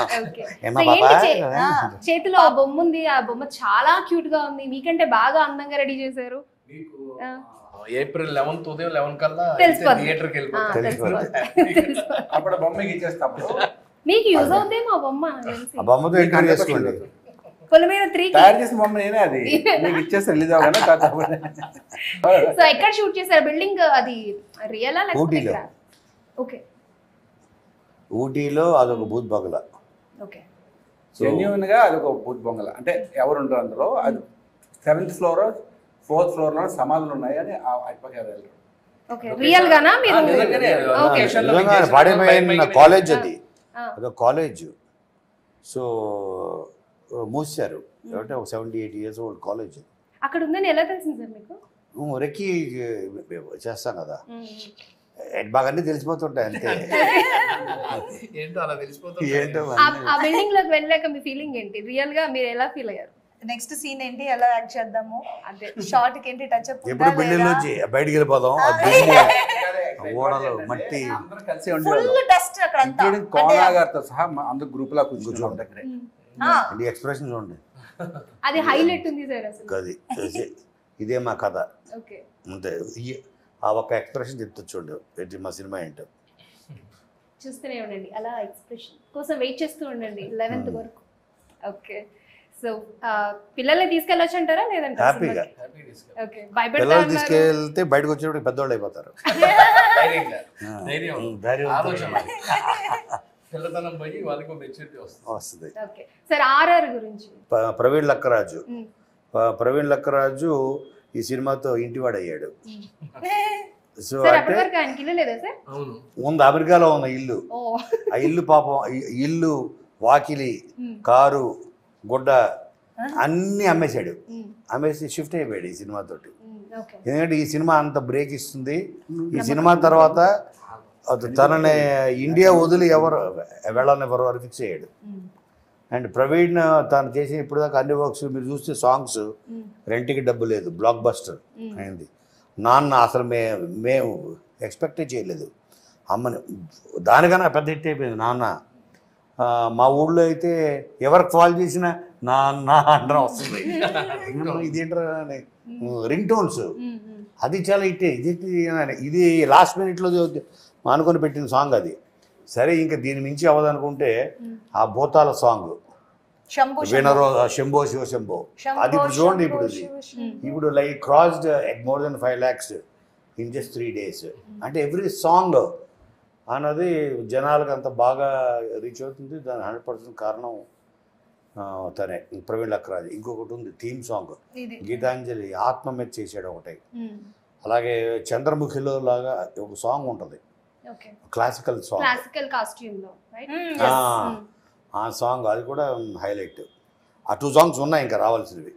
Okay. ఏమా so పాపా ఏంటి చేతిలో ఆ బొమ్మ ఉంది, ఆ బొమ్మ చాలా క్యూట్ గా ఉంది, మీకంటే బాగా అందంగా రెడీ చేశారు. మీకు ఏప్రిల్ 11th ఉదయం 11 కల్లా తెలిసిపోతుంది. థియేటర్కి వెళ్ళిపోతాం. తెలిసిపోతుంది. అప్పుడు బొమ్మకి ఇచ్చేస్తాం. మీకు యూజ్ అవుతుందేమో ఆ బొమ్మ నాకు తెలిసి. ఆ బొమ్మతో ఎంకరేజ్ చేసుకోండి. పొలమైన 3 తయారు చేసిన బొమ్మ నేనే, అది మీకు ఇచ్చేస్తే రిలీజ్ అవ్వగానే. సో ఎక్కడ షూట్ చేశారు? బిల్డింగ్ అది రియలా లేకపోతే ఊటీలో. ఇక్కడ? ఓకే ఊటీలో అదొక భూత్ బంగ్లా. ఓకే. జెన్యున్ గా అది ఒక భూత్ బొంగల. అంటే ఎవరు ఉంటారు అందులో, అది 7th ఫ్లోర్ 4th ఫ్లోర్ లో సమాధులు ఉన్నాయి అని అటుపక్క వెళ్ళరు. ఓకే రియల్ గానా మీరు? నిజంగానే. ఓకే. నిజంగా పాడైపోయిన కాలేజ్ అది, అదొక కాలేజ్. సో మూసారు అంటే ఒక 78 years old కాలేజ్. అక్కడ ఉందని ఎలా తెలిసింది సార్ మీకు? రెక్కి చేస్తాం కదా, బాగా అన్నీ తెలిసిపోతుంటాయి అంతే. ఏంటో అలా తెలిసిపోతుంది. ఏంటో ఆ బిల్డింగ్ లోకి వెళ్ళాక మీ ఫీలింగ్ ఏంటి? రియల్ గా మీరు ఎలా ఫీల్ అయ్యారు? నెక్స్ట్ సీన్ ఏంటి, ఎలా యాక్ట్ చేద్దాము, అదే షార్ట్ కి ఏంటి టచ్ అప్ ఎప్పుడు బిల్డింగ్ నుంచి బయటికి వెళ్ళిపోదాం, ఆ బిల్డింగ్ ఓడలు మట్టి అందరూ కలిసి ఫుల్ ఉండేవాళ్ళు, డస్ట్ అక్కడ అంతా. ఇంక్లూడింగ్ కోనా గారితో సహా అందరు గ్రూప్ లా కూర్చోండి దగ్గరే. ఎక్స్ప్రెషన్ చూడండి. అది హైలైట్ ఉంది సార్ అసలు. అది ఇదే మా కథ ఓకే. అంతే. ఆ ఒక్క ఎక్స్ప్రెషన్ చెప్తా చూడండి ఏంటి మా సినిమా ఏంటో. చూస్తూనే ఉండండి, అలా ఎక్స్ప్రెషన్ కోసం వెయిట్ చేస్తూ ఉండండి 11th వరకు. ఓకే. సో పిల్లల్ని తీసుకెళ్ళొచ్చు అంటారా లేదంటే హ్యాపీగా ఓకే భయపెడతా పిల్లలు ఉన్నారు? తీసుకెళ్తే బయటకు వచ్చేటప్పుడు పెద్దవాళ్ళు అయిపోతారు. ధైర్యం ఆలోచన పిల్లతనం పోయి వాళ్ళకి మెచ్యూరిటీ వస్తుంది. ఓకే సార్ ఆర్ఆర్ గురించి. ప్రవీణ్ లక్కరాజు, ప్రవీణ్ లక్కరాజు ఈ సినిమాతో ఇంటివాడు అయ్యాడు. సో సార్ అంటే అప్పటి వరకు ఆయనకి ఇల్లు లేదా సార్? ఉంది, అమెరికాలో ఉన్న ఇల్లు. ఓ ఆ ఇల్లు పాపం ఇల్లు, వాకిలి, కారు, గుడ్డ అన్నీ అమ్మేశాడు. అమ్మేసి షిఫ్ట్ అయిపోయాడు ఈ సినిమాతోటి. ఓకే. ఎందుకంటే ఈ సినిమా అంత బ్రేక్ ఇస్తుంది. ఈ సినిమా తర్వాత తనని ఇండియా వదిలి ఎవరు వెళ్ళనివ్వరు అని ఫిక్స్ అయ్యాడు. అండ్ ప్రవీణ్ తను చేసిన ఇప్పుడు దాకా అన్ని వర్క్స్ మీరు చూస్తే సాంగ్స్ రెంట్కి డబ్బు లేదు, బ్లాక్ బస్టర్ అయింది. నాన్న అసలు మేము ఎక్స్పెక్టే చేయలేదు. అమ్మని దానికన్నా పెద్ద హిట్ అయిపోయింది నాన్న. మా ఊళ్ళో అయితే ఎవరికి కాల్ చేసినా నాన్న అంటారా వస్తుంది. ఇదేంటారా రింగ్ టోన్స్, అది చాలా హిట్. ఇది లాస్ట్ మినిట్లో అనుకొని పెట్టిన సాంగ్ అది. సరే ఇంకా దీని మించి అవ్వదనుకుంటే ఆ భూతాల సాంగ్ వినరో శంభో శివ శంభో, అది ఇప్పుడు చూడండి. ఇప్పుడు like crossed more than 5 lakhs in just 3 days. అంటే ఎవ్రీ సాంగ్ అన్నది జనాలకు అంత బాగా రీచ్ అవుతుంది. దాని 100% కారణం తనే, ప్రవీణ్ లక్కరాజు. ఇంకొకటి ఉంది థీమ్ సాంగ్, గీతాంజలి ఆత్మ మీద చేసాడు ఒకటి. అలాగే చంద్రముఖిలో లాగా ఒక సాంగ్ ఉంటుంది, క్లాసికల్ సాంగ్, క్లాసికల్ కాస్ట్యూమ్ లో రైట్. ఆ సాంగ్ అది కూడా హైలైట్. ఆ 2 songs ఉన్నాయి ఇంకా రావాల్సినవి.